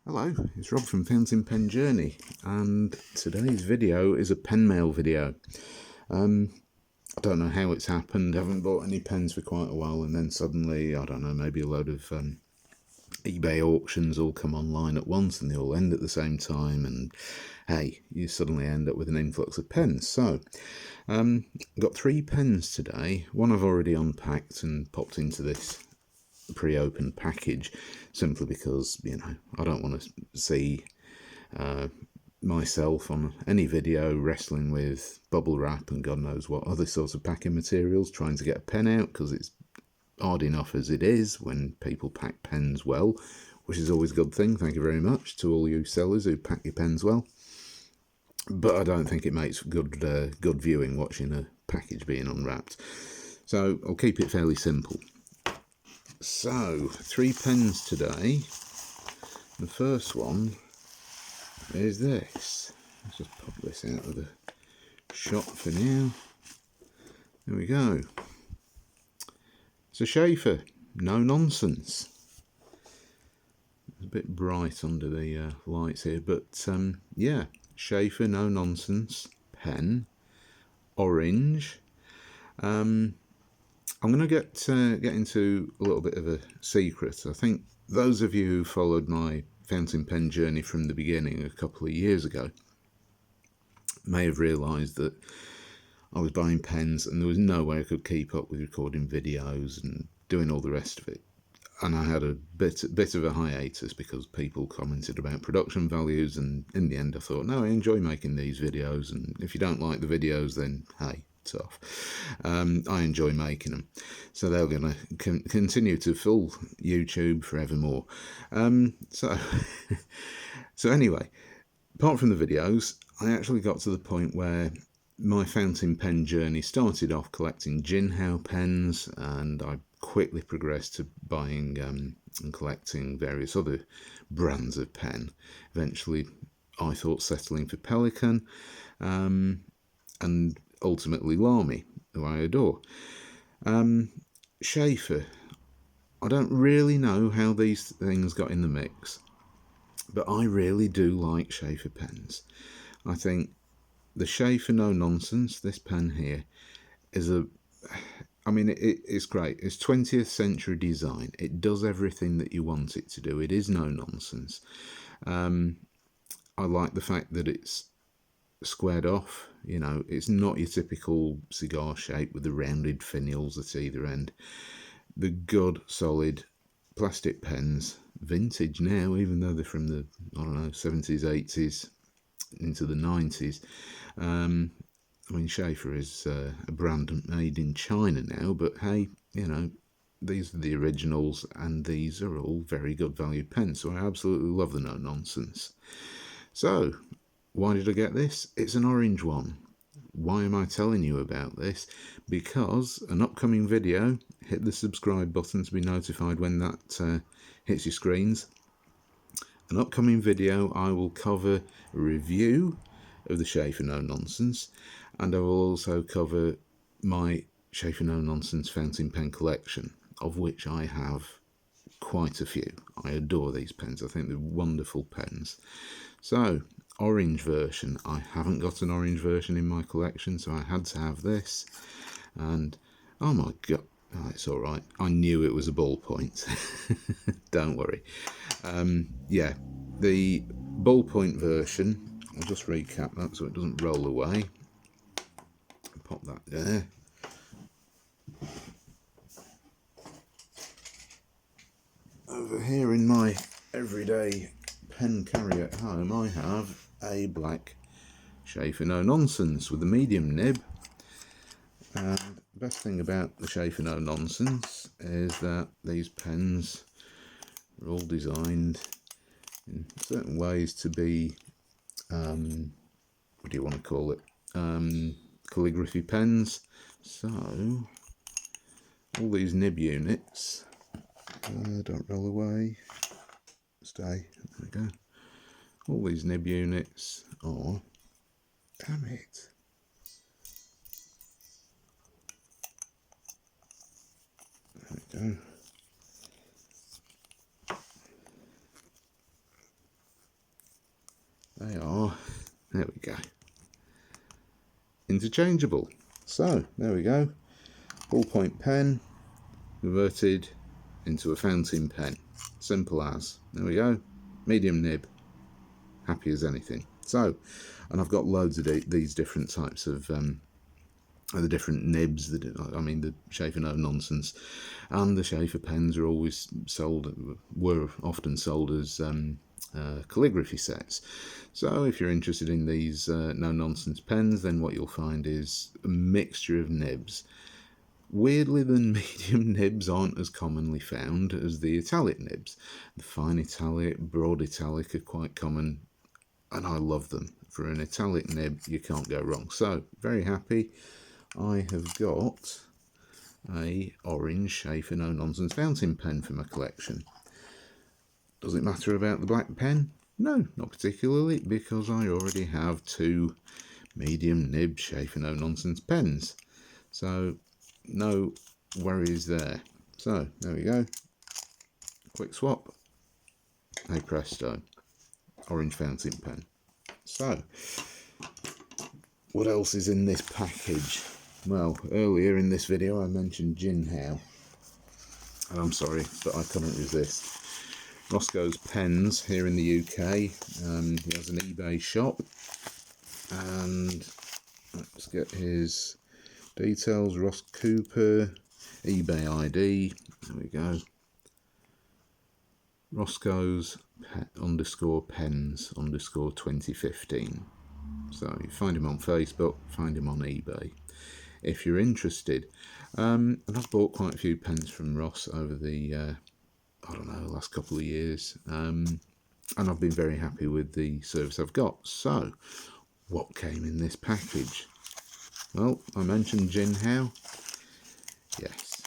Hello, it's Rob from Fountain Pen Journey, and today's video is a pen mail video. I don't know how it's happened. I haven't bought any pens for quite a while, and then suddenly, I don't know, maybe a load of eBay auctions all come online at once and they all end at the same time, and hey, you suddenly end up with an influx of pens. So I've got 3 pens today. One I've already unpacked and popped into this pre-opened package, simply because, you know, I don't want to see myself on any video wrestling with bubble wrap and God knows what other sorts of packing materials trying to get a pen out, because it's hard enough as it is when people pack pens well, which is always a good thing. Thank you very much to all you sellers who pack your pens well. But I don't think it makes good viewing watching a package being unwrapped. So I'll keep it fairly simple. So 3 pens today. The first one is this. Let's just pop this out of the shop for now. There we go. It's a Sheaffer No Nonsense. It's a bit bright under the lights here, but yeah, Sheaffer No Nonsense pen, orange. I'm going to get into a little bit of a secret. I think those of you who followed my fountain pen journey from the beginning a couple of years ago may have realised that I was buying pens and there was no way I could keep up with recording videos and doing all the rest of it. And I had a bit of a hiatus because people commented about production values, and in the end I thought, no, I enjoy making these videos, and if you don't like the videos, then hey, tough. I enjoy making them, so they're going to continue to fill YouTube forevermore. So anyway, apart from the videos, I actually got to the point where my fountain pen journey started off collecting Jinhao pens, and I quickly progressed to buying and collecting various other brands of pen. Eventually, I thought settling for Pelikan, and ultimately Lamy, who I adore. Sheaffer, I don't really know how these things got in the mix, but I really do like Sheaffer pens. I think the Sheaffer No Nonsense, this pen here, is it's great. It's 20th century design. It does everything that you want it to do. It is no nonsense. I like the fact that it's squared off. You know, it's not your typical cigar shape with the rounded finials at either end. The good, solid plastic pens, vintage now, even though they're from the, I don't know, 70s, 80s, into the 90s. I mean, Sheaffer is a brand made in China now, but hey, you know, these are the originals, and these are all very good value pens, so I absolutely love the No Nonsense. So, why did I get this? It's an orange one. Why am I telling you about this? Because an upcoming video, hit the subscribe button to be notified when that hits your screens. An upcoming video, I will cover a review of the Sheaffer No Nonsense, and I will also cover my Sheaffer No Nonsense fountain pen collection, of which I have quite a few. I adore these pens. I think they're wonderful pens. So, orange version. I haven't got an orange version in my collection, so I had to have this. And oh my god, oh, it's all right. I knew it was a ballpoint. Don't worry. Yeah, the ballpoint version, I'll just recap that so it doesn't roll away. Pop that there. Over here in my everyday pen carry at home, I have a black Sheaffer No Nonsense with a medium nib. And the best thing about the Sheaffer No Nonsense is that these pens are all designed in certain ways to be, what do you want to call it, calligraphy pens. So all these nib units, don't roll away, stay, there we go. All these nib units are, damn it, there we go. They are, there we go, interchangeable. So there we go, ballpoint pen converted into a fountain pen. Simple as. There we go, medium nib, happy as anything. So, and I've got loads of these different types of the different nibs. I mean, the Sheaffer No Nonsense and the Sheaffer pens are always sold, were often sold as calligraphy sets. So if you're interested in these no nonsense pens, then what you'll find is a mixture of nibs. Weirdly, the medium nibs aren't as commonly found as the italic nibs. The fine italic, broad italic are quite common, and I love them. For an italic nib, you can't go wrong. So, very happy. I have got a orange Sheaffer No Nonsense fountain pen for my collection. Does it matter about the black pen? No, not particularly, because I already have two medium nib Sheaffer No Nonsense pens. So, no worries there. So, there we go. Quick swap. Hey presto. Orange fountain pen. So, what else is in this package? Well, earlier in this video I mentioned Jinhao. And I'm sorry, but I couldn't resist. Roscoe's Pens here in the UK. He has an eBay shop. And let's get his details. Ross Cooper, eBay ID. There we go. Roscoe's _pens _2015. So you find him on Facebook, find him on eBay if you're interested. And I've bought quite a few pens from Ross over the, I don't know, last couple of years. And I've been very happy with the service I've got. So, what came in this package? Well, I mentioned Jinhao. Yes.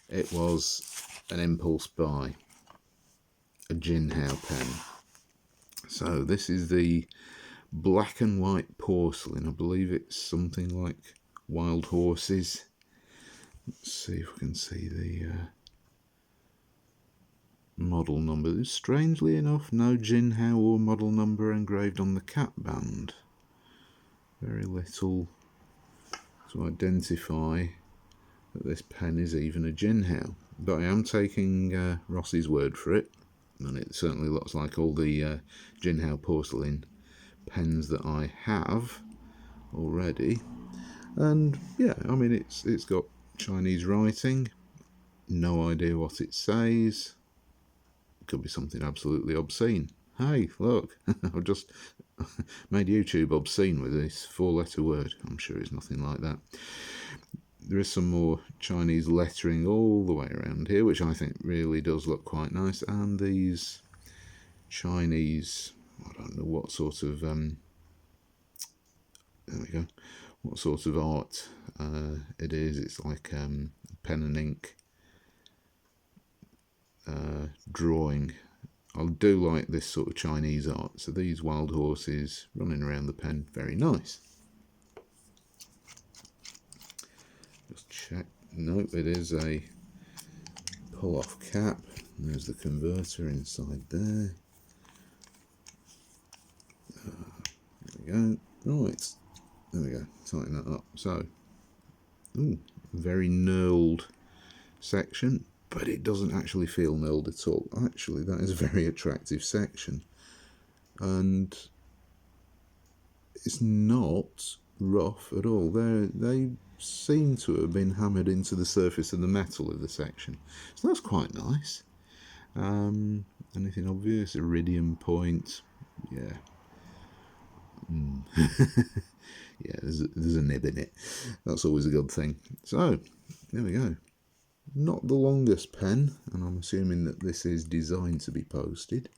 It was an impulse buy. A Jinhao pen. So, this is the black and white porcelain. I believe it's something like Wild Horses. Let's see if we can see the model number. Strangely enough, no Jinhao or model number engraved on the cap band. Very little to identify that this pen is even a Jinhao. But I am taking Ross's word for it, and it certainly looks like all the Jinhao porcelain pens that I have already. And yeah, I mean, it's got Chinese writing. No idea what it says. It could be something absolutely obscene. Hey, look, I've just made YouTube obscene with this 4-letter word. I'm sure it's nothing like that. There is some more Chinese lettering all the way around here, which I think really does look quite nice. And these Chinese, I don't know what sort of, there we go, what sort of art it is. It's like pen and ink drawing. I do like this sort of Chinese art. So these wild horses running around the pen, very nice. Just check. Nope, it is a pull-off cap. There's the converter inside there. There we go. Right, there we go. Tighten that up. So, ooh, very knurled section, but it doesn't actually feel knurled at all. Actually, that is a very attractive section, and it's not rough at all. They seem to have been hammered into the surface of the metal of the section, so that's quite nice. Anything obvious? Iridium point, yeah. Yeah, there's a nib in it. That's always a good thing. So, there we go. Not the longest pen, and I'm assuming that this is designed to be posted,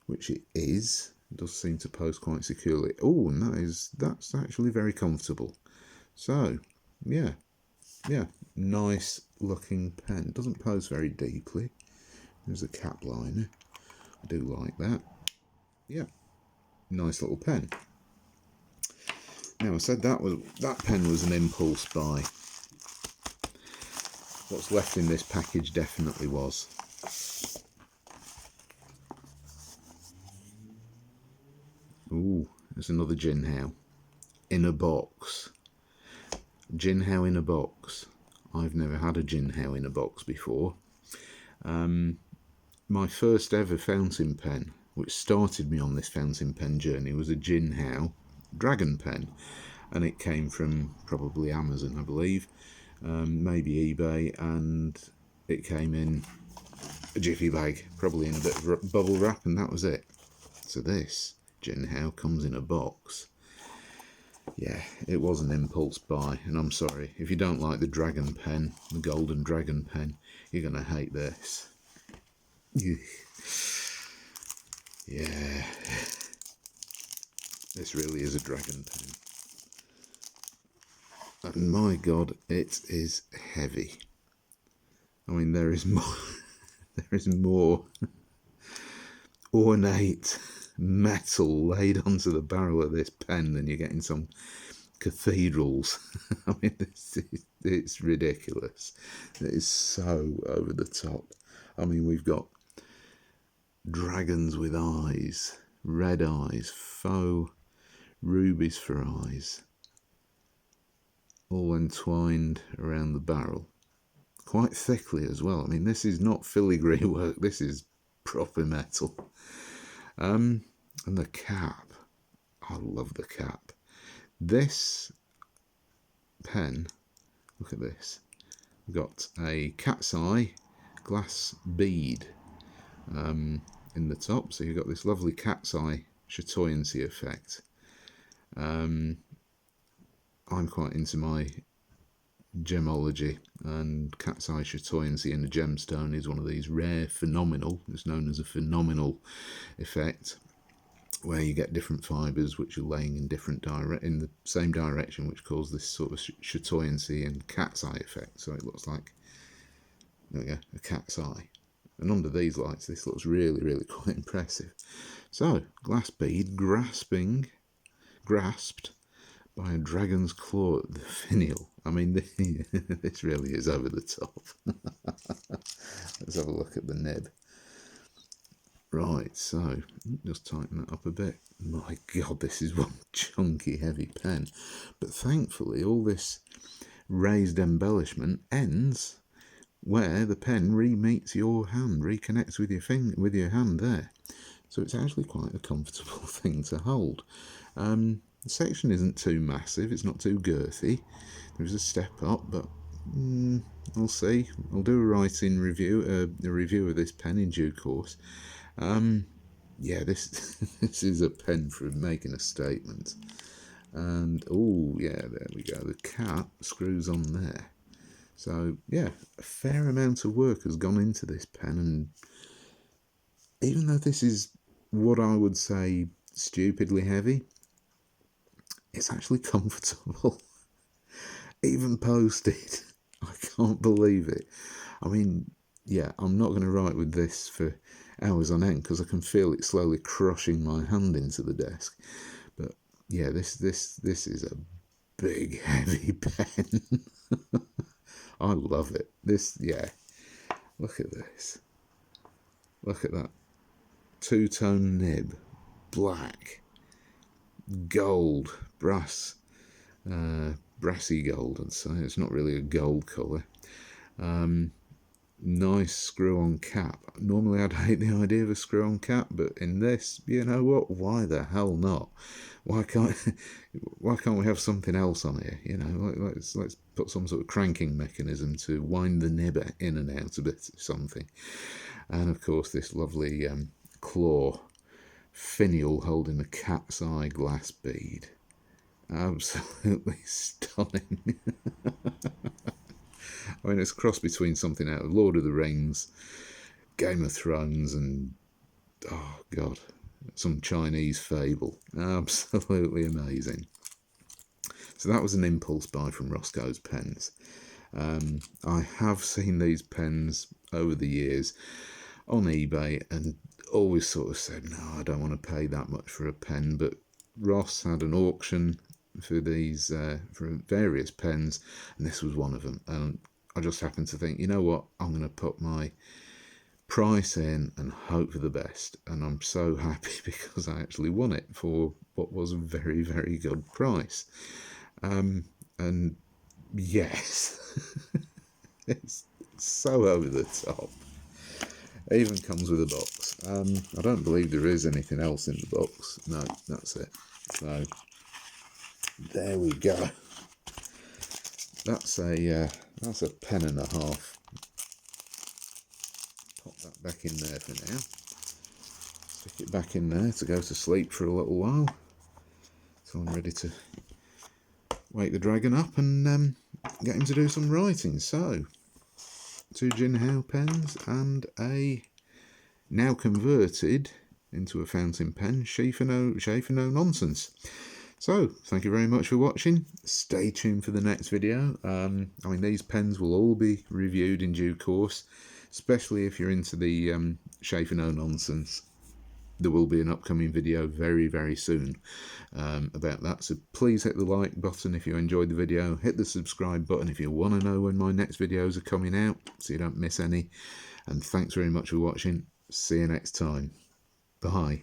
which it is. It does seem to post quite securely. Oh, and that's actually very comfortable. So, yeah, nice looking pen. It doesn't pose very deeply. There's a cap liner. I do like that. Yeah, nice little pen. Now, I said that pen was an impulse buy. What's left in this package definitely was. Ooh, there's another Jinhao in a box. Jinhao in a box. I've never had a Jinhao in a box before. My first ever fountain pen, which started me on this fountain pen journey, was a Jinhao dragon pen, and it came from probably Amazon, I believe, maybe eBay, and it came in a jiffy bag, probably in a bit of bubble wrap, and that was it. So this Jinhao comes in a box. Yeah, it was an impulse buy, and I'm sorry, if you don't like the dragon pen, the golden dragon pen, you're going to hate this. Yeah, this really is a dragon pen. And my God, it is heavy. I mean, there is more, there is more ornate metal laid onto the barrel of this pen than you get in some cathedrals. I mean, it's ridiculous. It is so over the top. I mean, we've got dragons with eyes, red eyes, faux rubies for eyes, all entwined around the barrel, quite thickly as well. I mean, this is not filigree work, this is proper metal. And the cap, I love the cap. This pen, look at this, we've got a cat's eye glass bead in the top, so you've got this lovely cat's eye chatoyancy effect. I'm quite into my gemology, and cat's eye chatoyancy in a gemstone is one of these rare phenomenal, it's known as a phenomenal effect, where you get different fibres which are laying in in the same direction, which cause this sort of chatoyancy and cat's eye effect. So it looks like, there we go, a cat's eye. And under these lights, this looks really, really quite impressive. So, glass bead grasped by a dragon's claw at the finial. I mean, this really is over the top. Let's have a look at the nib. Right, so just tighten that up a bit. My God, this is one chunky, heavy pen. But thankfully, all this raised embellishment ends where the pen re-meets your hand, reconnects with your hand there. So it's actually quite a comfortable thing to hold. The section isn't too massive, it's not too girthy. There's a step up, but I'll see. I'll do a writing review, a review of this pen in due course. Yeah, this this is a pen for making a statement. And oh yeah, there we go. The cap screws on there. So yeah, a fair amount of work has gone into this pen, and even though this is what I would say stupidly heavy, it's actually comfortable. Even posted. I can't believe it. I mean, yeah, I'm not going to write with this for hours on end because I can feel it slowly crushing my hand into the desk. But yeah, this is a big, heavy pen. I love it. This, yeah, look at this. Look at that. Two-tone nib, black, gold, brass, brassy gold, I'd say. It's not really a gold colour. Nice screw-on cap. Normally I'd hate the idea of a screw-on cap, but in this, you know what? Why the hell not? Why can't we have something else on here? You know, let's put some sort of cranking mechanism to wind the nib in and out a bit, something. And of course, this lovely claw finial holding a cat's eye glass bead. Absolutely stunning. I mean, it's a cross between something out of Lord of the Rings, Game of Thrones, and, oh God, some Chinese fable. Absolutely amazing. So that was an impulse buy from Roscoe's Pens. I have seen these pens over the years on eBay and always sort of said, no, I don't want to pay that much for a pen, but Ross had an auction for these, for various pens, and this was one of them. And I just happened to think, you know what, I'm going to put my price in and hope for the best. And I'm so happy because I actually won it for what was a very, very good price. And yes, it's so over the top. It even comes with a box. I don't believe there is anything else in the box. No, that's it. So there we go. That's a pen and a half. Pop that back in there for now. Stick it back in there to go to sleep for a little while. So I'm ready to wake the dragon up and get him to do some writing. So 2 Jinhao pens and a now converted into a fountain pen Sheaffer No Nonsense. So thank you very much for watching. Stay tuned for the next video. I mean, these pens will all be reviewed in due course, especially if you're into the Sheaffer No Nonsense. There will be an upcoming video very, very soon about that. So please hit the like button if you enjoyed the video. Hit the subscribe button if you want to know when my next videos are coming out so you don't miss any. And thanks very much for watching. See you next time. Bye.